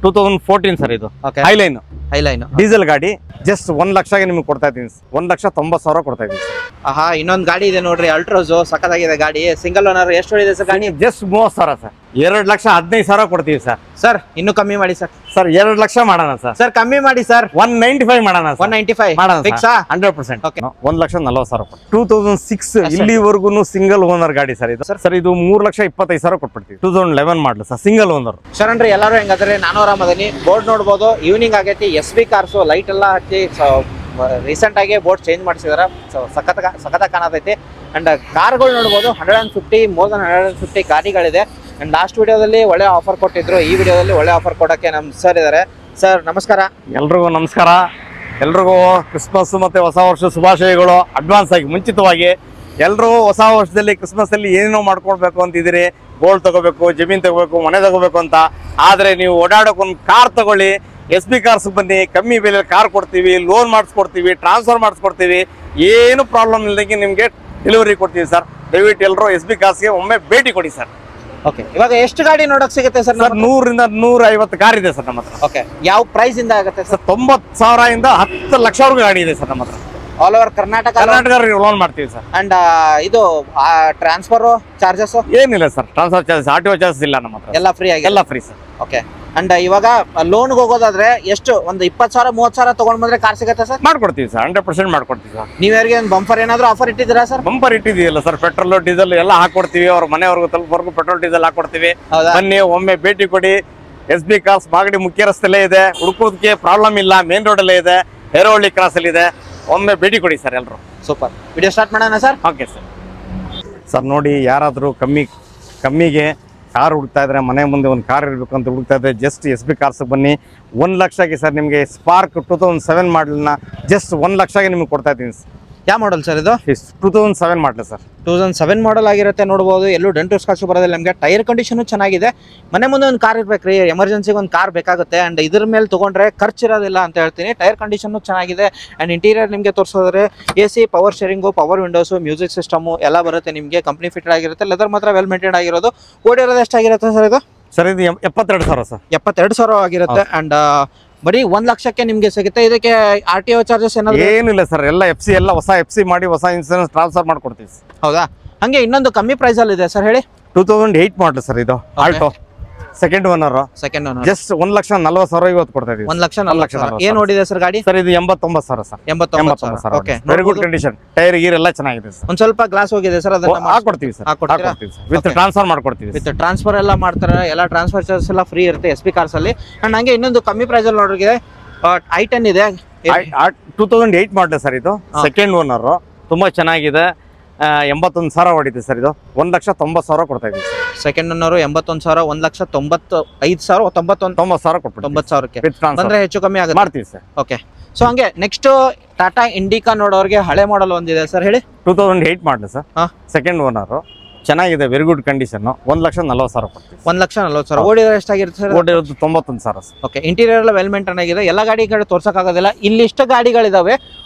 2014 sir ಇದು Highline diesel ಗಾಡಿ just 1 ಲಕ್ಷಗೆ ನಿಮಗೆ ಕೊಡ್ತಾ ಇದ್ದೀನಿ 1,90,000 ಕೊಡ್ತಾ ಇದ್ದೀನಿ ಆಹಾ ಇನ್ನೊಂದು ಗಾಡಿ ಇದೆ ನೋಡ್ರಿ ಅಲ್ಟ್ರೋಸ್ ಸಕ್ಕತ್ತಾಗಿದೆ ಗಾಡಿ ಸಿಂಗಲ್ ಓನರ್ ಎಷ್ಟು ಹೊಡಿದೆ ಸರ್ ಗಾಡಿ ಜಸ್ಟ್ 30,000 ಸರ್ 2,15,000 ಕೊಡ್ತೀವಿ ಸರ್ ಸರ್ ಇನ್ನೂ ಕಮ್ಮಿ ಮಾಡಿ ಸರ್ 2 ಲಕ್ಷ ಮಾಡೋಣ ಸರ್ ಕಮ್ಮಿ ಮಾಡಿ ಸರ್ 195 ಮಾಡೋಣ 195 ಮಾಡೋಣ ಫಿಕ್ಸಾ 100% 1,40,000 2006 ಇಲ್ಲಿವರೆಗೂ ಸಿಂಗಲ್ ಓನರ್ ಗಾಡಿ ಸರ್ ಇದು ಸರ್ ಇದು 3,25,000 ಕೊಟ್ಬಿಡ್ತೀವಿ 2011 ಮಾಡಲು ಸರ್ ಸಿಂಗಲ್ ಓನರ್ ಸರ್ ಅಂದ್ರೆ ಎಲ್ಲರೂ ಹೆಂಗಾದ್ರೆ ನಾನು ಆರಾಮದೀನಿ ಬೋರ್ಡ್ ನೋಡ್ಬೋದು ಈವ್ನಿಂಗ್ ಆಗೈತಿ SB ಕಾರ್ಸ್ ಲೈಟ್ ಎಲ್ಲ ಹಚ್ಚಿ ರೀಸೆಂಟ್ ಆಗಿ ಬೋರ್ಡ್ ಚೇಂಜ್ ಮಾಡಿಸಿದಾರೆ ಸಖತ್ತಾಗಿ ಕಾಣತೈತಿ ಅಂಡ್ ಕಾರ್ಗಳು ನೋಡ್ಬೋದು 150 ಮೋರ್ ದನ್ 150 ಗಾಡಿಗಳಿದೆ ಅಂಡ್ ಲಾಸ್ಟ್ ವಿಡಿಯೋದಲ್ಲಿ ಒಳ್ಳೆ ಆಫರ್ ಕೊಟ್ಟಿದ್ರು ಈ ವಿಡಿಯೋದಲ್ಲಿ ಒಳ್ಳೆ ಆಫರ್ ಕೊಡೋಕ್ಕೆ ನಮ್ಮ ಸರ್ ಇದ್ದಾರೆ ಸರ್ ನಮಸ್ಕಾರ ಎಲ್ರಿಗೂ ನಮಸ್ಕಾರ ಎಲ್ರಿಗೂ ಕ್ರಿಸ್ಮಸ್ ಮತ್ತೆ ಹೊಸ ವರ್ಷ ಶುಭಾಶಯಗಳು ಅಡ್ವಾನ್ಸ್ ಆಗಿ ಮುಂಚಿತವಾಗಿ ಎಲ್ಲರೂ ಹೊಸ ವರ್ಷದಲ್ಲಿ ಕ್ರಿಸ್ಮಸ್ ಅಲ್ಲಿ ಏನೇನೋ ಮಾಡ್ಕೊಳ್ಬೇಕು ಅಂತಿದ್ದೀರಿ ಗೋಲ್ಡ್ ತಗೋಬೇಕು ಜಮೀನ್ ತಗೋಬೇಕು ಮನೆ ತಗೋಬೇಕು ಅಂತ ಆದ್ರೆ ನೀವು ಓಡಾಡೋಕೆ ಒಂದು ಕಾರ್ ತಗೊಳ್ಳಿ SB ಕಾರ್ಸ್ ಬನ್ನಿ ಕಮ್ಮಿ ಬೆಲೆಯಲ್ಲಿ ಕಾರ್ ಕೊಡ್ತೀವಿ ಲೋನ್ ಮಾಡಿಸ್ಕೊಡ್ತೀವಿ ಟ್ರಾನ್ಸ್ಫರ್ ಮಾಡಿಸ್ಕೊಡ್ತೀವಿ ಏನು ಪ್ರಾಬ್ಲಮ್ ಇಲ್ಲದಂಗೆ ನಿಮಗೆ ಡೆಲಿವರಿ ಕೊಡ್ತೀವಿ ಸರ್ ದಯವಿಟ್ಟು ಎಲ್ಲರೂ SB ಕಾರ್ಸ್ಗೆ ಒಮ್ಮೆ ಭೇಟಿ ಕೊಡಿ ಸರ್ ಓಕೆ ಇವಾಗ ಎಷ್ಟು ಗಾಡಿ ನೋಡಕ್ ಸಿಗುತ್ತೆ ಸರ್ 100 ರಿಂದ 150 ಕಾರ್ ಇದೆ ಸರ್ ನಮ್ಮ ಹತ್ರ ಓಕೆ ಯಾವ ಪ್ರೈಸ್ ಇಂದ ಆಗುತ್ತೆ ಸರ್ 90,000 ಇಂದ 10 ಲಕ್ಷವರೆಗೂ ಗಾಡಿ ಇದೆ ಸರ್ ನಮ್ಮ ಹತ್ರ ಆಲ್ ಓವರ್ ಕರ್ನಾಟಕ ಲೋನ್ ಮಾಡ್ತೀವಿ ಸರ್ ಅಂಡ್ ಇದು ಟ್ರಾನ್ಸ್ಫರ್ ಚಾರ್ಜಸ್ ಏನಿಲ್ಲ sir transfer charges RTO charges ಇಲ್ಲ ನಮ್ಮ ಹತ್ರ ಎಲ್ಲ ಫ್ರೀ ಆಗಿ ಎಲ್ಲ ಫ್ರೀ ಸರ್ ಓಕೆ ಅಂಡ್ ಇವಾಗ ಲೋನ್ ಹೋಗೋದಾದ್ರೆ ಎಷ್ಟು ಒಂದು 20,000 30,000 ತಗೊಂಡ್ ಬಂದ್ರೆ ಕಾರ್ ಸಿಗುತ್ತೆ ಸರ್ ಮಾಡ್ಕೊಡ್ತೀವಿ ಸರ್ 100% ಮಾಡ್ಕೊಡ್ತೀವಿ ಸರ್ ನೀವ್ ಯಾರಿಗೆ ಒಂದು ಬಂಪರ್ ಏನಾದ್ರು ಆಫರ್ ಇಟ್ಟಿದ್ದೀರಾ ಸರ್ ಬಂಪರ್ ಇಟ್ಟಿದೀಯಲ್ಲ ಸರ್ ಪೆಟ್ರೋಲ್ ಡೀಸೆಲ್ ಎಲ್ಲ ಹಾಕೊಡ್ತೀವಿ ಅವ್ರ ಮನೆವರೆಗೂ ತಲುಪವರೆಗೂ ಪೆಟ್ರೋಲ್ ಡೀಸೆಲ್ ಹಾಕೊಡ್ತೀವಿ ಬನ್ನಿ ಒಮ್ಮೆ ಭೇಟಿ ಕೊಡಿ SB ಕಾರ್ಸ್ ಮಾಗಡಿ ಮುಖ್ಯ ರಸ್ತೆಲೇ ಇದೆ ಹುಡುಕೋದಕ್ಕೆ ಪ್ರಾಬ್ಲಮ್ ಇಲ್ಲ ಮೇನ್ ರೋಡ್ ಅಲ್ಲೇ ಇದೆ ಹೇರೋಹಳ್ಳಿ ಕ್ರಾಸ್ ಅಲ್ಲಿ ಇದೆ ಒಮ್ಮೆ ಭೇಟಿ ಕೊಡಿ ಸರ್ ಎಲ್ಲರೂ ಸೂಪರ್ ವಿಡಿಯೋ ಸ್ಟಾರ್ಟ್ ಮಾಡೋಣ ಸರ್ ಓಕೆ ಸರ್ ನೋಡಿ ಯಾರಾದರೂ ಕಮ್ಮಿಗೆ ಕಾರ್ ಹುಡುಕ್ತಾ ಇದ್ರೆ ಮನೆ ಮುಂದೆ ಒಂದು ಕಾರ್ ಇರಬೇಕು ಅಂತ ಹುಡುಕ್ತಾ ಇದ್ರೆ ಜಸ್ಟ್ SB ಕಾರ್ಸ್ ಬನ್ನಿ 1 ಲಕ್ಷಕ್ಕೆ ಸರ್ ನಿಮಗೆ ಸ್ಪಾರ್ಕ್ 2007 ಮಾಡಲ್ನ ಜಸ್ಟ್ 1 ಲಕ್ಷಗೆ ನಿಮಗೆ ಕೊಡ್ತಾ ಇದ್ದೀನಿ ಯಾವ ಮಾಡಲ್ ಸರ್ ಇದು 2007 ಮಾಡಲ್ ಸರ್ 2007 ಮಾಡಲ್ ಆಗಿರುತ್ತೆ ನೋಡಬಹುದು ಎಲ್ಲೂ ಡೆಂಟು ಸ್ಕ್ರಾಚ್ ಬರೋದಿಲ್ಲ ನಮಗೆ ಟೈರ್ ಕಂಡೀಷನ್ ಚೆನ್ನಾಗಿದೆ ಮನೆ ಮುಂದೆ ಒಂದು ಕಾರ್ ಇರ್ಬೇಕ್ರಿ ಎಮರ್ಜೆನ್ಸಿಗೆ ಒಂದು ಕಾರ್ ಬೇಕಾಗುತ್ತೆ ಅಂಡ್ ಇದ್ರ ಮೇಲೆ ತಗೊಂಡ್ರೆ ಖರ್ಚಿರೋದಿಲ್ಲ ಅಂತ ಹೇಳ್ತೀನಿ ಟೈರ್ ಕಂಡೀಷನ್ ಚೆನ್ನಾಗಿದೆ ಅಂಡ್ ಇಂಟೀರಿಯರ್ ನಿಮಗೆ ತೋರಿಸೋದ್ರೆ AC power sharing power Windows music system ಎಲ್ಲ ಬರುತ್ತೆ ನಿಮಗೆ ಕಂಪ್ನಿ ಫಿಟೆಡ್ ಆಗಿರುತ್ತೆ ಲೆದರ್ ಮಾತ್ರ ವೆಲ್ ಮೇಂಟೈನ್ ಆಗಿರೋದು ಓಡಿರೋದು ಎಷ್ಟಾಗಿರುತ್ತೆ ಸರ್ ಇದು ಸರ್ ಇದು 72,000 ಸರ್ 72,000 ಆಗಿರುತ್ತೆ ಅಂಡ್ ಬರೀ 1 ಲಕ್ಷಕ್ಕೆ ನಿಮಗೆ ಸಿಗುತ್ತೆ ಇದಕ್ಕೆ RTO ಚಾರ್ಜಸ್ ಏನಿಲ್ಲ ಸರ್ ಎಲ್ಲ FC ಎಲ್ಲ ಹೊಸ FC ಮಾಡಿ ಹೊಸ ಇನ್ಸೂರೆನ್ಸ್ ಟ್ರಾನ್ಸ್ಫರ್ ಮಾಡ್ಕೊಡ್ತೀವಿ ಹೌದಾ ಹಂಗೆ ಇನ್ನೊಂದು ಕಮ್ಮಿ ಪ್ರೈಸ್ ಅಲ್ಲಿ ಇದೆ ಸರ್ ಹೇಳಿ 2008 ಮಾಡಲ್ ಸರ್ ಇದು ಆಲ್ಟೋ ಸೆಕೆಂಡ್ ಓನರ್ ಜಸ್ಟ್ 1,40,000 ಇವತ್ತು ಕೊಡ್ತಾ ಇದೀವಿ 1,40,000 ಏನ್ ಓಡಿದೆ ಸರ್ ಗಾಡಿ ಸರ್ ಇದು 89,000 sir 89,000 okay very good condition tyre gear ಎಲ್ಲ ಚೆನ್ನಾಗಿದೆ ಸರ್ ಒಂದ್ ಸ್ವಲ್ಪ ಗ್ಲಾಸ್ ಹೋಗಿದೆ ಸರ್ ಅದನ್ನ ಹಾಕೊಡ್ತೀವಿ ಸರ್ ವಿತ್ ಟ್ರಾನ್ಸ್ಫರ್ ಮಾಡ್ಕೊಡ್ತೀವಿ ವಿತ್ ಟ್ರಾನ್ಸ್ಫರ್ ಎಲ್ಲ ಮಾಡ್ತಾರೆ ಎಲ್ಲ ಟ್ರಾನ್ಸ್ಫರ್ ಚಾರ್ಜಸ್ ಎಲ್ಲ ಫ್ರೀ ಇರುತ್ತೆ SB ಕಾರ್ಸ್ ಅಲ್ಲಿ ಅಂಡ್ ಹಂಗೆ ಇನ್ನೊಂದು ಕಮ್ಮಿ ಪ್ರೈಸ್ ಅಲ್ಲಿ ನೋಡ್ರಿಗೆ i10 ಇದೆ 2008 ಮಾಡಲ್ ಸರ್ ಇದು ಸೆಕೆಂಡ್ ಓನರ್ ತುಂಬಾ ಚೆನ್ನಾಗಿದೆ 81,000 ಹೊಡಿದೆ ಸರ್ ಇದು 1,90,000 ಕೊಡ್ತಾ ಇದೀವಿ ಸೆಕೆಂಡ್ ಓನರ್ 81,000 1,95,000 90,000 ಕೊಟ್ಬಿಟ್ಟು 90,000ಕ್ಕೆ ಬಂದ್ರೆ ಹೆಚ್ಚು ಕಮ್ಮಿ ಆಗುತ್ತೆ ಮಾಡ್ತೀವಿ ಸರ್ ಓಕೆ ಸೊ ಹಂಗೆ ನೆಕ್ಸ್ಟ್ ಟಾಟಾ ಇಂಡಿಕಾ ನೋಡೋರಿಗೆ ಹಳೆ ಮಾಡಲ್ ಒಂದಿದೆ ಸರ್ ಹೇಳಿ 2008 ಮಾಡಲ್ ಸರ್ ಸೆಕೆಂಡ್ ಓನರ್ ಚೆನ್ನಾಗಿದೆ ವೆರಿ ಗುಡ್ ಕಂಡೀಷನ್ 1,40,000 ಕೊಡ್ತೀವಿ 1,40,000 ಓಡಿದ್ರೆ ಎಷ್ಟಾಗಿರುತ್ತೆ ಸರ್ ಓಡಿರೋದು 91,000 ಓಕೆ ಇಂಟೀರಿಯರ್ ಎಲ್ಲ ವೆಲ್ ಮೇಂಟೈನ್ ಆಗಿದೆ ಎಲ್ಲ ಗಾಡಿಗಳು ತೋರ್ಸಕ್ಕಾಗೋದಿಲ್ಲ ಇಲ್ಲಿ ಇಷ್ಟು ಗಾಡಿಗಳಿದಾವೆ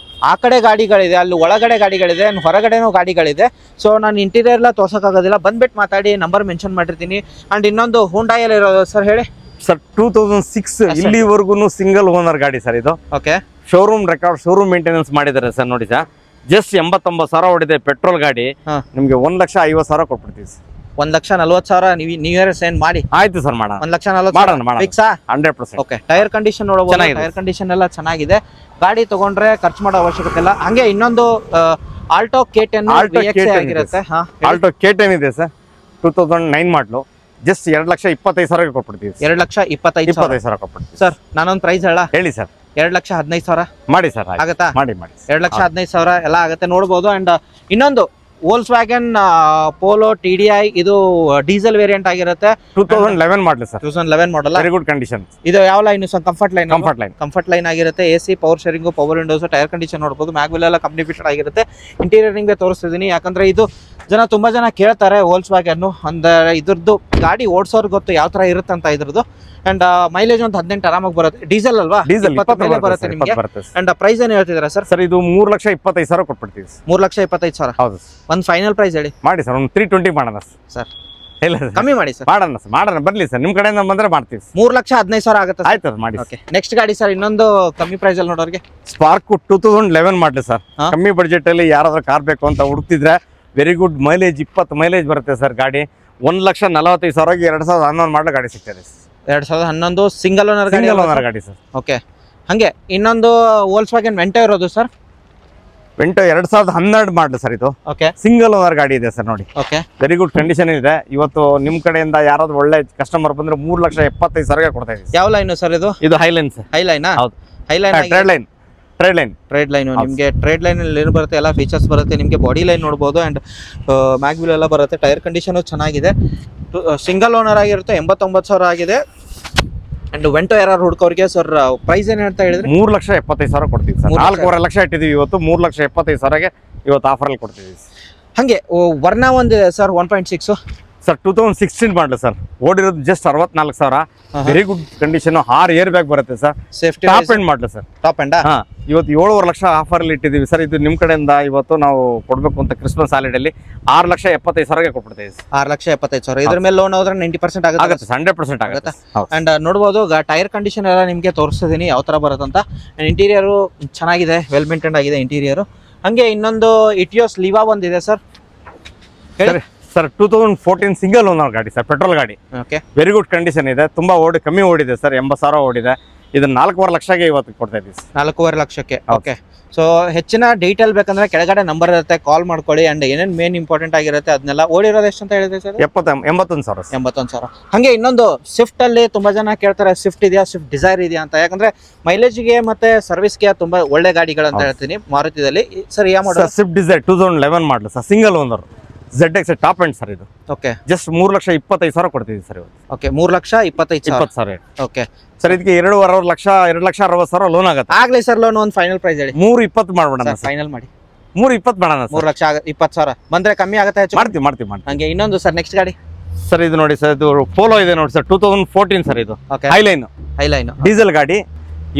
ಆ ಕಡೆ ಗಾಡಿಗಳಿದೆ ಅಲ್ಲಿ ಒಳಗಡೆ ಗಾಡಿಗಳಿದೆ ಹೊರಗಡೆನೂ ಗಾಡಿಗಳಿದೆ ಸೊ ನಾನು ಇಂಟೀರಿಯರ್ ಎಲ್ಲ ತೋರ್ಸಕ್ಕಾಗೋದಿಲ್ಲ ಬಂದ್ಬಿಟ್ಟು ಮಾತಾಡಿ ನಂಬರ್ ಮೆನ್ಷನ್ ಮಾಡಿರ್ತೀನಿ ಅಂಡ್ ಇನ್ನೊಂದು ಹುಂಡಾಯಲ್ಲಿ ಇರೋದು ಸರ್ ಹೇಳಿ ಸರ್ 2006 ಇಲ್ಲಿವರೆಗೂ ಸಿಂಗಲ್ ಓನರ್ ಗಾಡಿ ಸರ್ ಇದು okay showroom record showroom maintenance ಮಾಡಿದ್ದಾರೆ ಸರ್ ನೋಡಿ ಸರ್ ಜಸ್ಟ್ 89,000 ಹೊಡಿದೆ ಪೆಟ್ರೋಲ್ ಗಾಡಿ ನಿಮ್ಗೆ 1,50,000 ಕೊಟ್ಬಿಡ್ತೀವಿ 1,40,000 ನ್ಯೂ ಇಯರ್ ಸೇನ್ ಮಾಡಿ ಆಯ್ತು ಸರ್ ಮಾಡೋಣ 1,40,000 ಫಿಕ್ಸಾ 100% ಓಕೆ ಟೈರ್ ಕಂಡೀಷನ್ ನೋಡಬಹುದು ಟೈರ್ ಕಂಡೀಷನ್ ಎಲ್ಲ ಚೆನ್ನಾಗಿದೆ ಗಾಡಿ ತಗೊಂಡ್ರೆ ಖರ್ಚು ಮಾಡೋ ಅವಶ್ಯಕತೆ ಇಲ್ಲ ಹಂಗೆ ಇನ್ನೊಂದು ಆಲ್ಟೋ K10 ಆಗಿರುತ್ತೆ ಆಲ್ಟೋ K10 ಇದೆ ಸರ್ 2009 ಮಾಡಲು ಜಸ್ಟ್ 2,25,000 ಕೊಟ್ಬಿಡ್ತೀವಿ 2,25,000 ಕೊಟ್ಬಿಡ್ತೀವಿ ಸರ್ ನಾನೊಂದು ಪ್ರೈಸ್ ಹೇಳಿ ಸರ್ 2,15,000 ಮಾಡಿ ಸರ್ ಆಗುತ್ತಾ ಮಾಡಿ 2,15,000 ಎಲ್ಲ ಆಗುತ್ತೆ ನೋಡಬಹುದು ಅಂಡ್ ಇನ್ನೊಂದು ವೋಲ್ಕ್ಸ್ವ್ಯಾಗನ್ ಪೋಲೋ TDI ಇದು ಡೀಸೆಲ್ ವೇರಿಯಂಟ್ ಆಗಿರುತ್ತೆ 2011 ಮಾಡಲ್ ಸರ್ 2011 ಮಾಡಲ್ ವೆರಿ ಗುಡ್ ಕಂಡೀಷನ್ ಇದು ಯಾವ ಲೈನ್ ಕಂಫರ್ಟ್ ಲೈನ್ ಆಗಿರುತ್ತೆ AC power sharing power Windows tyre condition ನೋಡಬಹುದು ಮ್ಯಾಗ್ವಿಲ್ ಎಲ್ಲ ಕಂಪ್ನಿ ಫಿಟೆಡ್ ಆಗಿರುತ್ತೆ ಇಂಟೀರಿಯರ್ ನಿಮಗೆ ತೋರಿಸ್ತಿದ್ದೀನಿ ಯಾಕಂದ್ರೆ ಇದು ತುಂಬಾ ಜನ ಕೇಳ್ತಾರೆ ವೋಲ್ಕ್ಸ್ವ್ಯಾಗನ್ ಅಂದ್ರೆ ಇದ್ರದ್ದು ಗಾಡಿ ಓಡಿಸೋರ್ ಗೊತ್ತು ಯಾವ ತರ ಇರುತ್ತೆ ಅಂತ ಇದ್ರದ್ದು ಅಂಡ್ ಮೈಲೇಜ್ ಒಂದು 18 ಆರಾಮಾಗಿ ಬರುತ್ತೆ ಡೀಸೆಲ್ ಅಲ್ವಾ ಡೀಸೆಲ್ ಬರುತ್ತೆ ನಿಮಗೆ ಅಂಡ್ ಪ್ರೈಸ್ ಏನ್ ಹೇಳ್ತಿದ್ದೀರಾ ಸರ್ ಇದು 3,25,000 ಕೊಟ್ಬಿಡ್ತೀವಿ 3,25,000 ಹೌದು ಒಂದು ಫೈನಲ್ ಪ್ರೈಸ್ ಹೇಳಿ ಮಾಡಿ ಸರ್ ಒಂದು 320 ಮಾಡೋಣ ಸರ್ ಇಲ್ಲ ಕಮ್ಮಿ ಮಾಡಿ ಸರ್. ಮಾಡೋಣ ಬರ್ಲಿ ಸರ್, ನಿಮ್ ಕಡೆಯಿಂದ ಬಂದ್ರೆ ಮಾಡ್ತೀವಿ. 3,15,000 ಆಗುತ್ತೆ. ಆಯ್ತು ಮಾಡಿ. ಓಕೆ, ನೆಕ್ಸ್ಟ್ ಗಾಡಿ ಸರ್ ಇನ್ನೊಂದು ಕಮ್ಮಿ ಪ್ರೈಸ್ ಅಲ್ಲಿ ನೋಡೋರಿಗೆ ಸ್ಪಾರ್ಕ್ 2011 ಮಾಡಲಿ ಸರ್. ಕಮ್ಮಿ ಬಡ್ಜೆಟ್ ಅಲ್ಲಿ ಯಾರಾದ್ರೂ ಕಾರ್ ಬೇಕು ಅಂತ ಹುಡುಕ್ತಿದ್ರೆ ವೆರಿ ಗುಡ್ ಮೈಲೇಜ್ 20 ಮೈಲೇಜ್ ಬರುತ್ತೆ ಸರ್. ಗಾಡಿ 1,45,000 2011 ಮಾಡಲ್ ಗಾಡಿ ಸಿಗ್ತದೆ. 2011 ಸಿಂಗಲ್ ಓನರ್ ಗಾಡಿ ಸರ್. ಓಕೆ, ಹಂಗೆ ಇನ್ನೊಂದು ವೋಲ್ಕ್ಸ್ವ್ಯಾಗನ್ ವೆಂಟೋ ಇರೋದು ಸರ್. Vento 2012 model sir. ಇದು ಓಕೆ, ಸಿಂಗಲ್ ಓನರ್ ಗಾಡಿ ಇದೆ ಸರ್. ನೋಡಿ ಓಕೆ, ವೆರಿ ಗುಡ್ ಕಂಡೀಷನ್ ಇದೆ. ಇವತ್ತು ನಿಮ್ ಕಡೆಯಿಂದ ಯಾರಾದ್ರೂ ಒಳ್ಳೆ ಕಸ್ಟಮರ್ ಬಂದ್ರೆ 3,75,000 ಕೊಡ್ತಾ ಇದೀವಿ. ಯಾವ ಲೈನ್ ಸರ್ ಇದು? ಇದು ಹೈಲೈನ್ ಸರ್. ಹೈಲೈನ್. ಹೌದು, ಹೈಲೈನ್ ಟ್ರೇಡ್ ಲೈನ್ ನಿಮಗೆ ಟ್ರೇಡ್ ಲೈನ್ ಅಲ್ಲಿ ಏನು ಬರುತ್ತೆ, ಎಲ್ಲ ಫೀಚರ್ಸ್ ಬರುತ್ತೆ ನಿಮಗೆ. ಬಾಡಿ ಲೈನ್ ನೋಡ್ಬೋದು ಅಂಡ್ ಮ್ಯಾಗ್ವಿಲ್ ಎಲ್ಲ ಬರುತ್ತೆ. ಟೈರ್ ಕಂಡೀಷನ್ ಚೆನ್ನಾಗಿದೆ. ಸಿಂಗಲ್ ಓನರ್ ಆಗಿರುತ್ತೆ. 89,000 ಆಗಿದೆ. ಅಂಡ್ ವೆಂಟೋ ಯಾರು ಹುಡ್ಕೋರಿಗೆ ಸರ್ ಪ್ರೈಸ್ ಏನು ಅಂತ ಹೇಳಿದ್ರೆ 3,75,000 ಕೊಡ್ತೀವಿ ಸರ್. 4.5 ಲಕ್ಷ ಇಟ್ಟಿದ್ದೀವಿ ಇವತ್ತು. 3,75,000ಗೆ ಇವತ್ತು ಆಫರ್ ಅಲ್ಲಿ ಕೊಡ್ತೀವಿ. ಹಂಗೆ ವರ್ನಾ ಒಂದಿದೆ ಸರ್ 1.6 ಸರ್. 2016 model sir. ಓಡಿರೋದು just 64,000. Very good condition. 6 airbag ಬರುತ್ತೆ sir. Safety top end model sir. Top end ಇವತ್ತು 7.5 ಲಕ್ಷ ಆಫರ್ ಅಲ್ಲಿ ಇಟ್ಟಿದ್ದೀವಿ ಸರ್. ಇದು ನಿಮ್ ಕಡೆಯಿಂದ ಇವತ್ತು ನಾವು ಕೊಡ್ಬೇಕು ಅಂತ ಕ್ರಿಸ್ಮಸ್ ಹಾಲಿಡೇಲಿ 6,75,000ಗೆ ಕೊಟ್ಬಿಡ್ತೀವಿ. 6,75,000. ಇದ್ರ ಮೇಲೆ ಲೋನ್ ಹೋದ್ರೆ 90% ಆಗುತ್ತೆ. 100% ಆಗುತ್ತೆ. ಅಂಡ್ ನೋಡ್ಬೋದು ಟೈರ್ ಕಂಡೀಷನ್ ಎಲ್ಲ ನಿಮಗೆ ತೋರಿಸ್ತಿದ್ದೀನಿ ಯಾವ ತರ ಬರುತ್ತೆ ಅಂತ. ಇಂಟೀರಿಯರು ಚೆನ್ನಾಗಿದೆ, ವೆಲ್ ಮೇಂಟೈನ್ ಆಗಿದೆ ಇಂಟೀರಿಯರು. ಹಂಗೆ ಇನ್ನೊಂದು ಇಟಿಯೋಸ್ ಲಿವಾ ಒಂದಿದೆ ಸರ್. ಹೇಳಿ ಸರ್. 2014 ಸಿಂಗಲ್ ಓನರ್ ಗಾಡಿ ಸರ್. ಪೆಟ್ರೋಲ್ ಗಾಡಿ. ಓಕೆ, ವೆರಿ ಗುಡ್ ಕಂಡೀಷನ್ ಇದೆ. ತುಂಬಾ ಕಮ್ಮಿ ಓಡಿದೆ ಸರ್. 80,000 ಓಡಿದೆ. ಇದನ್ನ 4.5 ಲಕ್ಷಗೆ ಇವತ್ತು ಕೊಡ್ತಾ ಇದ್ದೀವಿ. 4.5 ಲಕ್ಷಕ್ಕೆ. ಓಕೆ, ಸೊ ಹೆಚ್ಚಿನ ಡೀಟೇಲ್ ಬೇಕಂದ್ರೆ ಕೆಳಗಡೆ ನಂಬರ್ ಇರುತ್ತೆ, ಕಾಲ್ ಮಾಡ್ಕೊಳ್ಳಿ. ಅಂಡ್ ಏನೇನು ಮೇನ್ ಇಂಪಾರ್ಟೆಂಟ್ ಆಗಿರುತ್ತೆ ಅದನ್ನೆಲ್ಲ. ಓಡಿರೋದು ಎಷ್ಟು ಅಂತ ಹೇಳಿದ್ರೆ ಸರ್? 81,000. 81,000. ಹಂಗೆ ಇನ್ನೊಂದು ಸ್ವಿಫ್ಟ್ ಅಲ್ಲಿ ತುಂಬಾ ಜನ ಕೇಳ್ತಾರೆ ಸ್ವಿಫ್ಟ್ ಇದೆಯಾ, ಸ್ವಿಫ್ಟ್ ಡಿಸೈರ್ ಇದೆಯಾ ಅಂತ. ಯಾಕಂದ್ರೆ ಮೈಲೇಜ್ಗೆ ಮತ್ತೆ ಸರ್ವಿಸ್ಗೆ ತುಂಬಾ ಒಳ್ಳೆ ಗಾಡಿಗಳು ಅಂತ ಹೇಳ್ತೀನಿ ಮಾರುತಿದಲ್ಲಿ. ಸರ್ ಯಾವ ಮಾಡಲ್? ಸ್ವಿಫ್ಟ್ ಡಿಸೈರ್ 2011 ಮಾಡಲು sir. Single owner ZX top end sir. ಇದು ಓಕೆ, ಜಸ್ಟ್ 3,25,000 ಕೊಡ್ತೀವಿ ಸರ್ ಇವತ್ತು. ಓಕೆ, 3,25,000. Okay sir. ಇದಕ್ಕೆ 2.5 ಲಕ್ಷ 2,60,000 ಲೋನ್ ಆಗುತ್ತೆ. ಆಗ್ಲಿ ಸರ್. ಲೋನ್ ಒಂದು ಫೈನಲ್ ಪ್ರೈಸ್ ಹೇಳಿ. 3.20 ಮಾಡ್ಬಿಡೋಣ. ಫೈನಲ್ ಮಾಡಿ 3.20 ಮಾಡೋಣ. 3,20,000 ಬಂದ್ರೆ ಕಮ್ಮಿ ಆಗುತ್ತೆ. ಮಾಡ್ತೀವಿ. ಹಂಗೆ ಇನ್ನೊಂದು ಸರ್ ನೆಕ್ಸ್ಟ್ ಗಾಡಿ ಸರ್. ಇದು ನೋಡಿ ಸರ್. ಇದು ಪೋಲೋ ಇದೆ ನೋಡಿ ಸರ್. 2014 ಸರ್. ಇದು ಹೈಲೈನ್ ಡೀಸೆಲ್ ಗಾಡಿ.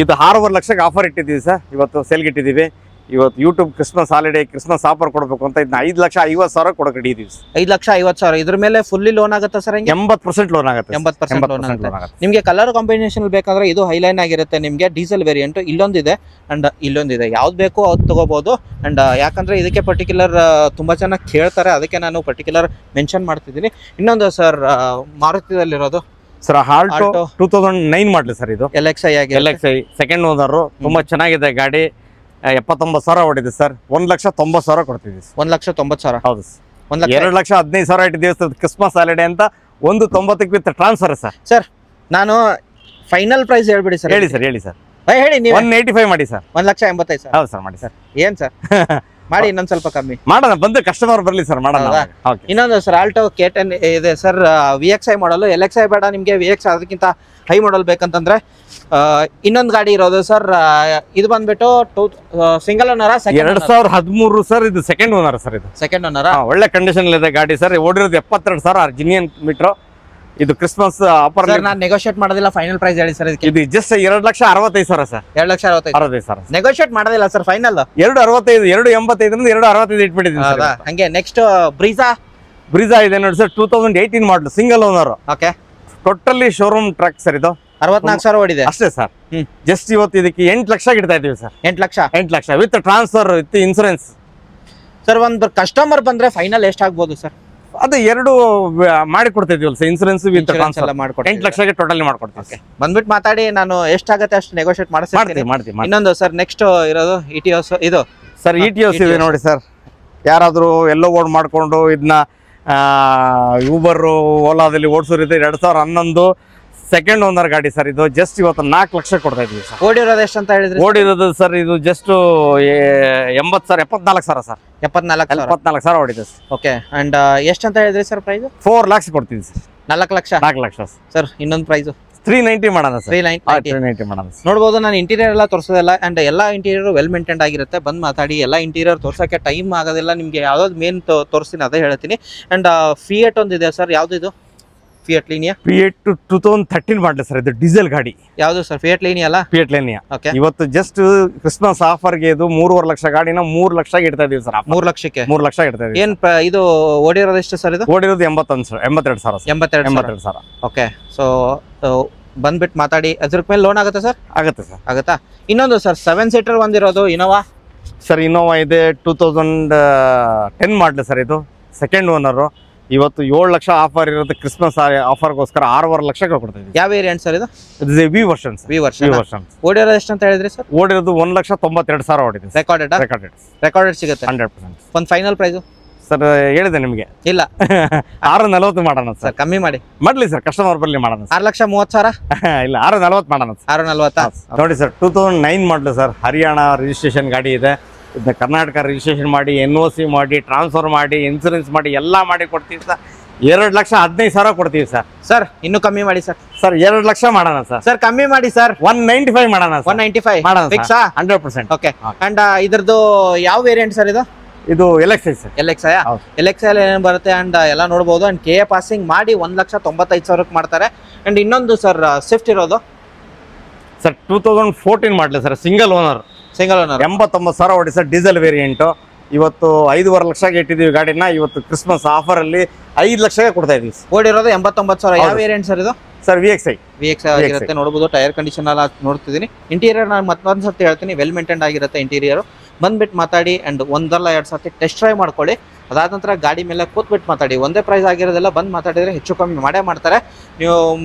ಇದು 6.5 ಲಕ್ಷಕ್ಕೆ ಆಫರ್ ಇಟ್ಟಿದ್ದೀವಿ ಸರ್. ಇವತ್ತು ಸೇಲ್ಗೆ ಇಟ್ಟಿದ್ದೀವಿ. ಇವತ್ತು YouTube Christmas holiday Christmas offer ಕೊಡಬೇಕು ಅಂತ ಇದನ್ನ 5,50,000 ಕೊಡಕ್ಕೆ ಇಟ್ಟಿದ್ದೀವಿ. 5,50,000. ಇದ್ರ ಮೇಲೆ ಫುಲ್ಲಿ ಲೋನ್ ಆಗುತ್ತೆ ಸರ್. 80% ಲೋನ್ ಆಗುತ್ತೆ. 80% ಲೋನ್ ಆಗುತ್ತೆ. ನಿಮಗೆ ಕಲರ್ ಕಾಂಬಿನೇಷನ್ ಬೇಕಾದ್ರೆ ಇದು ಹೈಲೈನ್ ಆಗಿರುತ್ತೆ ನಿಮಗೆ. ಡೀಸೆಲ್ ವೇರಿಯಂಟ್ ಇಲ್ಲೊಂದಿದೆ ಅಂಡ್ ಇಲ್ಲೊಂದಿದೆ. ಯಾವ್ದು ಬೇಕೋ ಅದು ತಗೋಬಹುದು. ಅಂಡ್ ಯಾಕಂದ್ರೆ ಇದಕ್ಕೆ ಪರ್ಟಿಕ್ಯುಲರ್ ತುಂಬಾ ಚೆನ್ನಾಗಿ ಕೇಳ್ತಾರೆ, ಅದಕ್ಕೆ ನಾನು ಪರ್ಟಿಕ್ಯುಲರ್ ಮೆನ್ಷನ್ ಮಾಡ್ತಿದ್ದೀನಿ. ಇನ್ನೊಂದು ಸರ್ ಮಾರುತಿದಲ್ಲಿರೋದು ಸರ್ ಆಲ್ಟೋ 2009 ಮಾಡಲಿ ಸರ್. ಇದು LXi ಸೆಕೆಂಡ್ ಓನರ್. ತುಂಬಾ ಚೆನ್ನಾಗಿದೆ ಗಾಡಿ. 79,000 ಓಡಿದೆ ಸರ್. 1,90,000 ಕೊಡ್ತೀವಿ. 1,90,000. ಹೌದು. 2,15,000 ಇಟ್ಟಿದ್ದೀವಿ ಸರ್. ಕ್ರಿಸ್ಮಸ್ ಹಾಲಿಡೇ ಅಂತ 1,90 ವಿತ್ ಟ್ರಾನ್ಸ್ಫರ್ ಸರ್. ಸರ್ ನಾನು ಫೈನಲ್ ಪ್ರೈಸ್ ಹೇಳ್ಬಿಡಿ ಸರ್. ಹೇಳಿ ಸರ್. ಹೇಳಿ ನೀವು. 185 ಮಾಡಿ ಸರ್. 1,85,000. ಹೌದು ಸರ್. ಮಾಡಿ ಸರ್. ಏನ್ ಸರ್ ಮಾಡಿ ಇನ್ನೊಂದ್ ಸ್ವಲ್ಪ ಕಮ್ಮಿ ಮಾಡೋಣ. ಬಂದು ಕಸ್ಟಮರ್ ಬರ್ಲಿ ಸರ್, ಮಾಡೋಣ. ಇನ್ನೊಂದು ಸರ್ ಆಲ್ಟೋ K10 ಇದೆ ಸರ್. VXi ಮಾಡಲು. LXi ಬೇಡ ನಿಮ್ಗೆ, VX ಅದಕ್ಕಿಂತ ಹೈ ಮಾಡಲ್ ಬೇಕಂತಂದ್ರೆ ಇನ್ನೊಂದು ಗಾಡಿ ಇರೋದು ಸರ್. ಇದು ಬಂದ್ಬಿಟ್ಟು ಸಿಂಗಲ್ ಓನರ್ 2013 ಸರ್. ಇದು ಸೆಕೆಂಡ್ ಓನರ್ ಸರ್. ಇದು ಸೆಕೆಂಡ್ ಓನರ್. ಒಳ್ಳೆ ಕಂಡೀಷನ್ ಇದೆ ಗಾಡಿ ಸರ್. ಓಡಿರೋದು 72,000 ಜಿನಿಯನ್ ಮೀಟರ್. ಇದು ಕ್ರಿಸ್ಮಸ್ ಆಫರ್. ನಾನು ನೆಗೋಷಿಯೇಟ್ ಮಾಡೋದಿಲ್ಲ, ಫೈನಲ್ ಪ್ರೈಸ್ ಹೇಳಿ ಸರ್. ಇದು ಜಸ್ಟ್ 2,65,000 ಸರ್. 2,65,000 ನೆಗೋಷಿಯೇಟ್ ಮಾಡೋದಿಲ್ಲ ಸರ್. ಫೈನಲ್ 2,65, 2,85 2,65 ಇಟ್ಬಿಟ್ಟಿದ್ದೀನಿ. ಹಂಗೆ ನೆಕ್ಸ್ಟ್ ಬ್ರೀಜಾ ಇದೆ ನೋಡಿ sir. 2018 model. Single owner. Okay, totally showroom track sir. ಇದು 64,000 ಓಡಿದೆ ಅಷ್ಟೇ ಸರ್. ಜಸ್ಟ್ ಇವತ್ತು ಇದಕ್ಕೆ 8 ಲಕ್ಷ ಇಡ್ತಾ ಇದೀವಿ sir. 8 lakh with transfer with insurance sir. ಒಂದು ಕಸ್ಟಮರ್ ಬಂದ್ರೆ ಫೈನಲ್ ಎಷ್ಟಾಗ್ಬೋದು ಸರ್? ಅದು 2 ಮಾಡಿ ಕೊಡ್ತಾ ಇದೀವಲ್ಲ ಸರ್. ಇನ್ಸೂರೆನ್ಸ್ ವಿತ್ ಟ್ರಾನ್ಸ್ಫರ್ 8 ಲಕ್ಷಕ್ಕೆ ಟೋಟಲಿ ಮಾಡ್ಕೊಡ್ತೀವಿ. ಬಂದ್ಬಿಟ್ಟು ಮಾತಾಡಿ, ನಾನು ಎಷ್ಟಾಗತ್ತೆ ಅಷ್ಟು ನೆಗೋಷಿಯೇಟ್ ಮಾಡ್ತೀವಿ. ಇನ್ನೊಂದು ಸರ್ ನೆಕ್ಸ್ಟ್ ಇರೋದು ಇಟಿಯೋಸ್. ಇದು ಸರ್ ಇಟಿಯೋಸ್ ಇದೆ ನೋಡಿ ಸರ್. ಯಾರಾದ್ರೂ ಎಲ್ಲೋ ಓಡ್ ಮಾಡ್ಕೊಂಡು ಇದನ್ನ ಯೂಬರ್ ಓಲಾದಲ್ಲಿ ಓಡಿಸೋರಿದೆ. 2011 ಸೆಕೆಂಡ್ ಓನರ್ ಗಾಡಿ ಸರ್. ಇದು ಜಸ್ಟ್ ಇವತ್ತು 4 ಲಕ್ಷ ಕೊಡ್ತಾ ಇದೀವಿ ಸರ್. ಓಡಿರೋದು ಎಷ್ಟು ಅಂತ ಹೇಳಿದ್ರಿ? ಓಡಿರೋದು ಸರ್ ಇದು ಜಸ್ಟ್ 74,000 ಸರ್. 74,000 ಓಡಿದೆ ಸರ್. ಓಕೆ, ಅಂಡ್ ಎಷ್ಟು ಅಂತ ಹೇಳಿದ್ರಿ ಸರ್ ಪ್ರೈಸ್? 4 lakhs ಕೊಡ್ತೀವಿ ಸರ್. 4 ಲಕ್ಷ ಸರ್. ಇನ್ನೊಂದು ಪ್ರೈಸ್ 390 ಮಾಡೋಣ ಸರ್. 390 ಮಾಡೋಣ. ನೋಡ್ಬೋದು, ನಾನು ಇಂಟೀರಿಯರ್ ಎಲ್ಲ ತೋರಿಸೋದಿಲ್ಲ. ಅಂಡ್ ಎಲ್ಲ ಇಂಟೀರಿಯರ್ ವೆಲ್ ಮೇಂಟೈನ್ ಆಗಿರುತ್ತೆ. ಬಂದು ಮಾತಾಡಿ. ಎಲ್ಲ ಇಂಟೀರಿಯರ್ ತೋರ್ಸೋಕ್ಕೆ ಟೈಮ್ ಆಗೋದಿಲ್ಲ ನಿಮಗೆ. ಯಾವ್ದಾದ್ರು ಮೇನ್ ತೋರಿಸ್ತೀನಿ ಅದೇ ಹೇಳ್ತೀನಿ. ಅಂಡ್ ಫಿಯಟ್ ಒಂದಿದೆ ಸರ್. ಯಾವ್ದು ಇದು? ಫಿಯಟ್ ಲೀನಿಯಾ Fiat 2013 ಮಾಡಲಿ ಸರ್, ಇದು ಡೀಸೆಲ್ ಗಾಡಿ. ಯಾವುದು ಸರ್? ಫಿಯಟ್ ಲೀನಿಯಾ ಅಲ್ಲ? Fiat Linea. ಓಕೆ. ಇವತ್ತು ಜಸ್ಟ್ ಕ್ರಿಸ್ಮಸ್ ಆಫರ್ಗೆ ಇದು 3.5 ಲಕ್ಷ ಗಾಡಿನ 3 ಲಕ್ಷ ಇಡ್ತಾ ಇದೀವಿ ಸರ್. 3 ಲಕ್ಷಕ್ಕೆ 3 ಲಕ್ಷ ಇಡ್ತಾ ಇದೀವಿ. ಏನ್ ಇದು ಓಡಿರೋದು ಎಷ್ಟು ಸರ್? ಇದು ಓಡಿರೋದು 82 ಸಾವಿರ. 82 ಸಾವಿರ. ಓಕೆ. ಸೊ ಬಂದ್ಬಿಟ್ಟು ಮಾತಾಡಿ. ಅದ್ರ ಮೇಲೆ ಲೋನ್ ಆಗುತ್ತೆ ಸರ್? ಆಗುತ್ತೆ ಸರ್. ಆಗುತ್ತಾ? ಇನ್ನೊಂದು ಸರ್ 7 ಸೀಟರ್ ಒಂದಿರೋದು ಇನೋವಾ ಸರ್. ಇನೋವಾ ಇದೆ 2010 ಮಾಡಲಿ ಸರ್, ಇದು ಸೆಕೆಂಡ್ ಓನರು. ಇವತ್ತು 7 ಲಕ್ಷ ಆಫರ್ ಇರುತ್ತೆ, ಕ್ರಿಸ್ಮಸ್ ಆಫರ್ಗೋಸ್ಕರ 6.5 ಲಕ್ಷಕ್ಕೆ ಕೊಡ್ತಾ ಇದೀವಿ. ಯಾವ ವೇರಿಯಂಟ್ ಸರ್ ಇದು? ಇದು ವಿ ವರ್ಷನ್. ಓಡಿರೋದು ಎಷ್ಟು ಅಂತ ಹೇಳಿದ್ರಿ ಸರ್? ಓಡಿರೋದು 1,92,000 ಓಡಿದೆ. ರೆಕಾರ್ಡೆಡ್ ಸಿಗುತ್ತೆ 100%. ಒಂದು ಫೈನಲ್ ಪ್ರೈಸ್ ಸರ್ ಹೇಳಿದೆ ನಿಮಗೆ. ಇಲ್ಲ 6.40 ಮಾಡೋಣ ಸರ್. ಕಮ್ಮಿ ಮಾಡ್ಲಿ ಸರ್, ಕಸ್ಟಮರ್ ಬರ್ಲಿ ಮಾಡೋಣ. 6,30,000 ಇಲ್ಲ 6.40 ಮಾಡೋಣ. 6.40 ನೋಡಿ ಸರ್, 2009 ಮಾಡಲು ಸರ್, ಹರಿಯಾಣ ರಿಜಿಸ್ಟ್ರೇಷನ್ ಗಾಡಿ ಇದೆ. ಇದನ್ನ ಕರ್ನಾಟಕ ರಿಜಿಸ್ಟ್ರೇಷನ್ ಮಾಡಿ, NOC ಮಾಡಿ, ಟ್ರಾನ್ಸ್ಫರ್ ಮಾಡಿ, ಇನ್ಸೂರೆನ್ಸ್ ಮಾಡಿ ಎಲ್ಲ ಮಾಡಿ ಕೊಡ್ತೀವಿ ಸರ್. 2,15,000 ಕೊಡ್ತೀವಿ ಸರ್. ಸರ್ ಇನ್ನೂ ಕಮ್ಮಿ ಮಾಡಿ ಸರ್. 2 ಲಕ್ಷ ಮಾಡೋಣ ಸರ್. ಸರ್ ಕಮ್ಮಿ ಮಾಡಿ ಸರ್. 195 ಮಾಡೋಣ ಸರ್. 195 ಮಾಡೋಣ ಫಿಕ್ಸಾ? 100%. ಓಕೆ. ಅಂಡ್ ಇದ್ರದ್ದು ಯಾವ ವೇರಿಯಂಟ್ ಸರ್ ಇದು? ಇದು LXi ಸರ್. LXi ಏನೇನು ಬರುತ್ತೆ ಅಂಡ್ ಎಲ್ಲ ನೋಡ್ಬೋದು. ಅಂಡ್ KA ಪಾಸಿಂಗ್ ಮಾಡಿ 1,95,000 ಮಾಡ್ತಾರೆ. ಅಂಡ್ ಇನ್ನೊಂದು ಸರ್ ಸ್ವಿಫ್ಟ್ ಇರೋದು ಸರ್ 2014 ಮಾಡಲಿ ಸರ್, ಸಿಂಗಲ್ ಓನರ್ 89,000 ಓಡಿ ಸರ್, ಡೀಸೆಲ್ ವೇರಿಯಂಟು. ಇವತ್ತು 5.5 ಲಕ್ಷಕ್ಕೆ ಇಟ್ಟಿದ್ದೀವಿ ಗಾಡಿನ. ಇವತ್ತು ಕ್ರಿಸ್ಮಸ್ ಆಫರ್ ಅಲ್ಲಿ 5 ಲಕ್ಷಕ್ಕೆ ಕೊಡ್ತಾ ಇದೀವಿ. ಓಡಿರೋದು 89,000. ಯಾವ ವೇರಿಯಂಟ್ ಸರ್ ಇದು? ಸರ್ VXi ಆಗಿರುತ್ತೆ. ನೋಡಬಹುದು ಟೈರ್ ಕಂಡೀಷನ್ ಎಲ್ಲ ನೋಡ್ತಿದ್ದೀನಿ. ಇಂಟೀರಿಯರ್ ನಾನು ಮತ್ತೊಂದು ಸರ್ತಿ ಹೇಳ್ತೀನಿ, ವೆಲ್ ಮೇಂಟೈನ್ ಆಗಿರುತ್ತೆ ಇಂಟೀರಿಯರ್. ಬಂದ್ಬಿಟ್ಟು ಮಾತಾಡಿ ಅಂಡ್ 1-2 ಸರ್ತಿ ಟೆಸ್ಟ್ ಡ್ರೈವ್ ಮಾಡ್ಕೊಳ್ಳಿ. ಅದಾದ ನಂತರ ಗಾಡಿ ಮೇಲೆ ಕೂತ್ಬಿಟ್ಟು ಮಾತಾಡಿ. ಒಂದೇ ಪ್ರೈಸ್ ಆಗಿರೋದೆಲ್ಲ ಬಂದು ಮಾತಾಡಿದ್ರೆ ಹೆಚ್ಚು ಕಮ್ಮಿ ಮಾಡ್ತಾರೆ ನೀವು.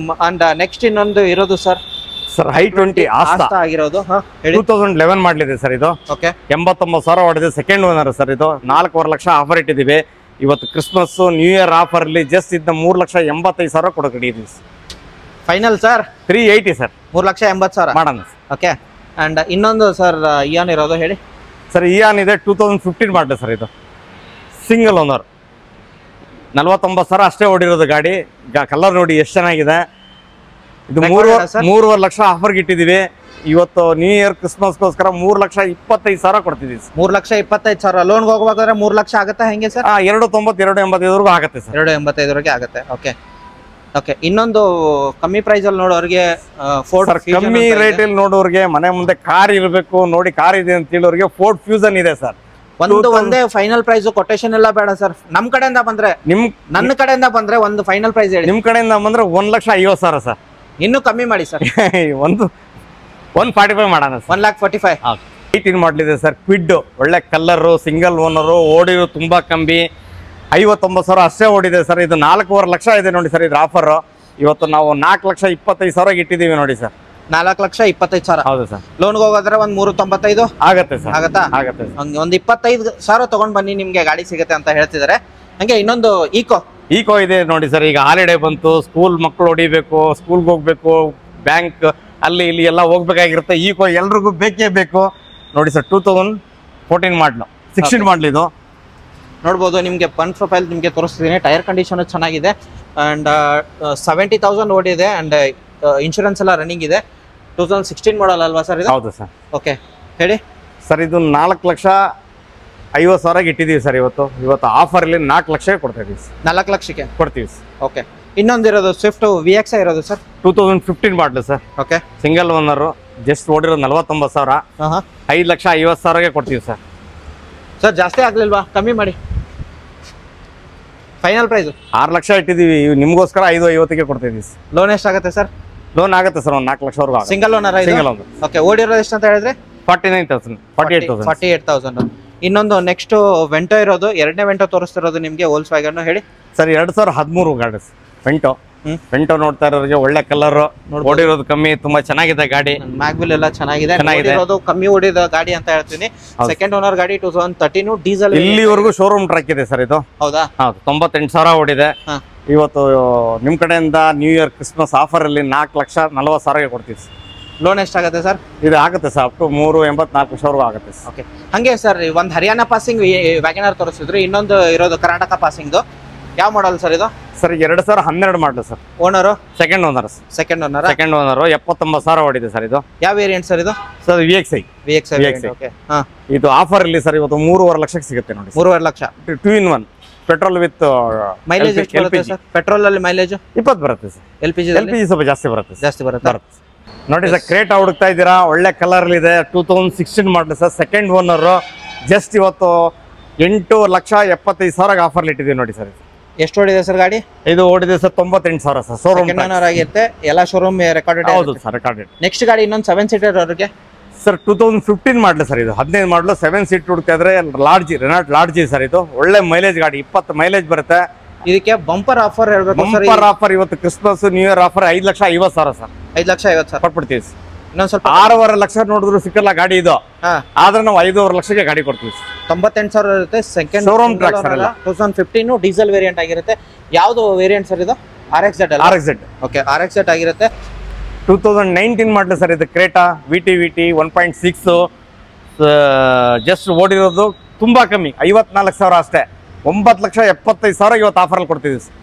ಅಂಡ್ ನೆಕ್ಸ್ಟ್ ಇನ್ನೊಂದು ಇರೋದು ಸರ್ i20 ಆಸ್ತಾ ಆಗಿರೋದು 2011 ಮಾಡಲಿದೆ ಸರ್. ಇದು 89,000 ಓಡಿದೆ, ಸೆಕೆಂಡ್ ಓನರ್ ಸರ್. ಇದು 4.5 ಲಕ್ಷ ಆಫರ್ ಇಟ್ಟಿದ್ದೀವಿ. ಇವತ್ತು ಕ್ರಿಸ್ಮಸ್ ನ್ಯೂ ಇಯರ್ ಆಫರ್ ಅಲ್ಲಿ ಜಸ್ಟ್ ಇದನ್ನ 3,85,000 ಕೊಡಕಡಿದೀವಿ. Final sir 380 sir. 3,80,000 ಮಾಡೋಣ. ಓಕೆ. ಅಂಡ್ ಇನ್ನೊಂದು ಸರ್ ಇಯಾನ್ ಇರೋದು ಹೇಳಿ ಸರ್. ಇಯಾನ್ ಇದೆ 2015 ಮಾಡಲಿ ಸರ್. ಇದು ಸಿಂಗಲ್ ಓನರ್ 49,000 ಅಷ್ಟೇ ಓಡಿರೋದು ಗಾಡಿ. ಕಲರ್ ನೋಡಿ ಎಷ್ಟು ಚೆನ್ನಾಗಿದೆ. ಇದು 3.5 ಲಕ್ಷ ಆಫರ್ಗೆ ಇಟ್ಟಿದ್ದೀವಿ. ಇವತ್ತು ನ್ಯೂ ಇಯರ್ ಕ್ರಿಸ್ಮಸ್ಗೋಸ್ಕರ 3,25,000 ಕೊಡ್ತಿದ್ದೀವಿ. 3,25,000 ಲೋನ್ಗೆ ಹೋಗ್ಬೇಕಾದ್ರೆ 3 ಲಕ್ಷ ಆಗುತ್ತೆ ಹೆಂಗೆ ಸರ್? 290, 285 ಆಗುತ್ತೆ ಸರ್. 285 ಆಗುತ್ತೆ. ಓಕೆ. ಓಕೆ. ಇನ್ನೊಂದು ಕಮ್ಮಿ ಪ್ರೈಸ್ ಅಲ್ಲಿ ನೋಡೋರಿಗೆ ಕಮ್ಮಿ ರೇಟ್ ಅಲ್ಲಿ ನೋಡೋರಿಗೆ, ಮನೆ ಮುಂದೆ ಕಾರ್ ಇರಬೇಕು ನೋಡಿ, ಕಾರ್ ಇದೆ ಅಂತ ಹೇಳೋರಿಗೆ ಫೋರ್ಡ್ ಫ್ಯೂಸನ್ ಇದೆ ಸರ್. ಒಂದೇ ಫೈನಲ್ ಪ್ರೈಸ್ ಕೊಟೇಶನ್ ಎಲ್ಲ ಬೇಡ ಸರ್. ನಮ್ಮ ಕಡೆಯಿಂದ ಬಂದ್ರೆ, ನನ್ನ ಕಡೆಯಿಂದ ಬಂದ್ರೆ ಒಂದು ಫೈನಲ್ ಪ್ರೈಸ್ ಹೇಳಿ. ನಿಮ್ ಕಡೆಯಿಂದ ಬಂದ್ರೆ 1,50,000 ಸರ್. ಇನ್ನೂ ಕಮ್ಮಿ ಮಾಡಿ ಸರ್. 145 ಮಾಡೋಣ. 1,45,000. 18 ಮಾಡಲಿದೆ ಸರ್. ಕ್ವಿಡ್ ಒಳ್ಳೆ ಕಲರು, ಸಿಂಗಲ್ ಓನರು, ಓಡಿರೋ ತುಂಬಾ ಕಮ್ಮಿ. 59,000 ಅಷ್ಟೇ ಓಡಿದೆ ಸರ್. ಇದು 4.5 ಲಕ್ಷ ಇದೆ ನೋಡಿ ಸರ್ ಇದ್ರ ಆಫರ್. ಇವತ್ತು ನಾವು 4,25,000 ಇಟ್ಟಿದ್ದೀವಿ ನೋಡಿ ಸರ್. 4,25,000. ಹೌದು ಸರ್. ಲೋನ್ಗೆ ಹೋಗೋದ್ರೆ ಒಂದು 395 ಆಗುತ್ತೆ ಸರ್. ಆಗುತ್ತಾ? ಆಗುತ್ತೆ. ಒಂದು 25,000 ತಗೊಂಡ್ ಬನ್ನಿ, ನಿಮ್ಗೆ ಗಾಡಿ ಸಿಗುತ್ತೆ ಅಂತ ಹೇಳ್ತಿದ್ದಾರೆ. ಹಂಗೆ ಇನ್ನೊಂದು ಈಕೋ ಇದೆ ನೋಡಿ ಸರ್. ಈಗ ಹಾಲಿಡೇ ಬಂತು, ಸ್ಕೂಲ್ ಮಕ್ಕಳು ಹೊಡಿಬೇಕು, ಸ್ಕೂಲ್ಗೆ ಹೋಗ್ಬೇಕು, ಬ್ಯಾಂಕ್ ಅಲ್ಲಿ ಇಲ್ಲಿ ಎಲ್ಲ ಹೋಗ್ಬೇಕಾಗಿರುತ್ತೆ. ಈಕೋ ಎಲ್ರಿಗೂ ಬೇಕೇ ಬೇಕು ನೋಡಿ ಸರ್. 2014 ಮಾಡಲು, 16 ಮಾಡಲಿ. ಇದು ನೋಡ್ಬೋದು. ನಿಮಗೆ ಪನ್ ಪ್ರೊಫೈಲ್ ನಿಮಗೆ ತೋರಿಸ್ತಿದ್ದೀನಿ. ಟೈರ್ ಕಂಡೀಷನ್ ಚೆನ್ನಾಗಿದೆ ಅಂಡ್ 70,000 ಓಡಿದೆ ಅಂಡ್ ಇನ್ಶೂರೆನ್ಸ್ ಎಲ್ಲ ರನ್ನಿಂಗ್ ಇದೆ. 2016 ಮಾಡಲ್ ಅಲ್ವಾ ಸರ್ ಇದು? ಹೌದು ಸರ್. ಓಕೆ ಹೇಳಿ ಸರ್. ಇದು 4,50,000 ಇಟ್ಟಿದ್ದೀವಿ ಸರ್. ಇವತ್ತು ಆಫರ್ ಅಲ್ಲಿ 4 ಲಕ್ಷ ಕೊಡ್ತಾ ಇದೀವಿ. 4 ಲಕ್ಷಕ್ಕೆ ಕೊಡ್ತೀವಿ. ಓಕೆ. ಇನ್ನೊಂದಿರೋದು ಸ್ವಿಫ್ಟ್ VXi ಇರೋದು sir. 2015 model sir. Okay. Single owner, just ಓಡಿರೋದು 49,000. 5,50,000ಗೆ ಕೊಡ್ತೀವಿ ಸರ್. ಸರ್ ಜಾಸ್ತಿ ಆಗ್ಲಿಲ್ವಾ? ಕಮ್ಮಿ ಮಾಡಿ. ಫೈನಲ್ ಪ್ರೈಸ್ 6 ಲಕ್ಷ ಇಟ್ಟಿದ್ದೀವಿ. ನಿಮ್ಗೋಸ್ಕರ 5,50ಗೆ ಕೊಡ್ತಾ ಇದೀವಿ. ಲೋನ್ ಎಷ್ಟಾಗುತ್ತೆ ಸರ್? ಲೋನ್ ಆಗುತ್ತೆ ಸರ್, ಒಂದು 4 ಲಕ್ಷವರೆಗೂ. Single owner? Single owner. Okay. ಓಡಿರೋದು ಎಷ್ಟು ಅಂತ ಹೇಳಿದ್ರೆ? 48,000. ಇನ್ನೊಂದು ನೆಕ್ಸ್ಟ್ ವೆಂಟೋ ಇರೋದು, ಎರಡನೇ ವೆಂಟೋ ತೋರಿಸ್ತಿರೋದು ನಿಮ್ಗೆ. ವೋಲ್ಸ್ವ್ಯಾಗನ್ ಹೇಳಿ ಸರ್. 2013 ಗಾಡಿ ವೆಂಟೋ ನೋಡ್ತಾ ಇರೋರಿಗೆ ಒಳ್ಳೆ ಕಲರ್, ಓಡಿರೋದು ಕಮ್ಮಿ, ತುಂಬಾ ಚೆನ್ನಾಗಿದೆ ಗಾಡಿ. ಮ್ಯಾಗ್ವಿಲ್ ಎಲ್ಲ ಚೆನ್ನಾಗಿದೆ. ಕಮ್ಮಿ ಓಡಿದ ಗಾಡಿ ಅಂತ ಹೇಳ್ತೀನಿ. ಸೆಕೆಂಡ್ ಓನರ್ ಗಾಡಿ 2013 ಡೀಸೆಲ್. ಇಲ್ಲಿವರೆಗೂ ಶೋರೂಮ್ ಟ್ರಕ್ ಇದೆ ಸರ್ ಇದು. ಹೌದಾ? ಹೌದು. 98,000 ಓಡಿದೆ. ಇವತ್ತು ನಿಮ್ ಕಡೆಯಿಂದ ನ್ಯೂ ಇಯರ್ ಕ್ರಿಸ್ಮಸ್ ಆಫರ್ ಅಲ್ಲಿ 4,40,000ಗೆ ಕೊಡ್ತೀವಿ. ಲೋನ್ ಎಷ್ಟಾಗುತ್ತೆ ಸರ್? ಇದು ಆಗುತ್ತೆ ಸರ್, ಅಪ್ ಟು 3,84,000 ಆಗುತ್ತೆ. ಓಕೆ. ಹಂಗೆ ಸರ್ ಒಂದು ಹರಿಯಾಣ ಪಾಸಿಂಗ್ ವ್ಯಾಗನರ್ ತೋರಿಸಿದ್ರು, ಇನ್ನೊಂದು ಇರೋದು ಕರ್ನಾಟಕ ಪಾಸಿಂಗ್ದು. ಯಾವ ಮಾಡಲ್ ಸರ್ ಇದು? ಸರ್ 2012 ಮಾಡಲು ಸರ್. ಓನರು? Second owner. 79,000 ಓಡಿದೆ ಸರ್. ಇದು ಯಾವ ವೇರಿಯಂಟ್ ಸರ್ ಇದು? Sir VXi. ಓಕೆ. ಇದು ಆಫರ್ ಅಲ್ಲಿ ಸರ್ ಇವತ್ತು 3.5 ಲಕ್ಷಕ್ಕೆ ಸಿಗುತ್ತೆ ನೋಡಿ. 3.5 lakh 2 in 1. Petrol with mileage ಎಷ್ಟು ಬರುತ್ತೆ ಸರ್? ಪೆಟ್ರೋಲ್ ಅಲ್ಲಿ ಮೈಲೇಜ್ 20 ಬರುತ್ತೆ ಸರ್. LPG ಸ್ವಲ್ಪ ಜಾಸ್ತಿ ಬರುತ್ತೆ ಸರ್. ಜಾಸ್ತಿ ಬರುತ್ತೆ. ನೋಡಿ ಸರ್, ಕ್ರೇಟಾ ಹುಡುಕ್ತಾ ಇದ್ದೀರಾ, ಒಳ್ಳೆ ಕಲರ್ ಇದೆ, 2016 model sir, second owner. Just ಇವತ್ತು 8,75,000 ಆಫರ್ ಇಟ್ಟಿದ್ದೀವಿ ನೋಡಿ ಸರ್. ಎಷ್ಟು ಓಡಿದೆ ಸರ್ ಗಾಡಿ? ಇದು ಓಡಿದೆ ಸರ್ 98,000 ಸರ್. ಶೋರೂಮ್ ಆಗಿರುತ್ತೆ, ಎಲ್ಲ ಶೋರೂಮ್ ರೆಕಾರ್ಡೆಡ್. ಹೌದು ಸರ್, ರೆಕಾರ್ಡೆಡ್. ನೆಕ್ಸ್ಟ್ ಗಾಡಿ ಇನ್ನೊಂದು 7 ಸೀಟರ್ ಅವ್ರಿಗೆ ಸರ್ 2015 ಮಾಡಲ್ ಸರ್. ಇದು 15 ಮಾಡಲು 7 ಸೀಟ್ ಹುಡುಕ್ತಾ ಇದ್ರೆ ಲಾರ್ಜ್, ರೆನಾಲ್ಟ್ ಲಾರ್ಜ್ ಸರ್. ಇದು ಒಳ್ಳೆ ಮೈಲೇಜ್ ಗಾಡಿ, 20 ಮೈಲೇಜ್ ಬರುತ್ತೆ. ಇದಕ್ಕೆ ಬಂಪರ್ ಆಫರ್ ಹೇಳ್ಬೇಕು ಸರ್. ಬಂಪರ್ ಆಫರ್ ಇವತ್ತು Christmas new year offer 5,50,000 sir. 5,50,000 ಕೊಟ್ಬಿಡ್ತೀವಿ. ಇನ್ನೊಂದು ಸ್ವಲ್ಪ 6.5 ಲಕ್ಷ ನೋಡಿದ್ರು ಸಿಕ್ಕಲ್ಲ ಗಾಡಿ ಇದು. ಆದ್ರೆ ನಾವು 5.5 ಲಕ್ಷಕ್ಕೆ ಗಾಡಿ ಕೊಡ್ತೀವಿ. 98,000 ಇರುತ್ತೆ. Second showroom track sir. 2015 diesel variant ಆಗಿರುತ್ತೆ. ಯಾವ್ದು ವೇರಿಯಂಟ್ ಸರ್ ಇದು? RXZ ಅಲ್ಲ? RXZ. ಓಕೆ, RXZ ಆಗಿರುತ್ತೆ. 2019 ಮಾಡಲ್ ಸರ್. ಇದು ಕ್ರೇಟಾ VT 1.6. ಜಸ್ಟ್ ಓಡಿರೋದು ತುಂಬಾ ಕಮ್ಮಿ, 54,000 ಅಷ್ಟೇ. 9,75,000 ಇವತ್ತು ಆಫರ್ ಅಲ್ಲಿ ಕೊಡ್ತಿದ್ದೀವಿ ಸರ್.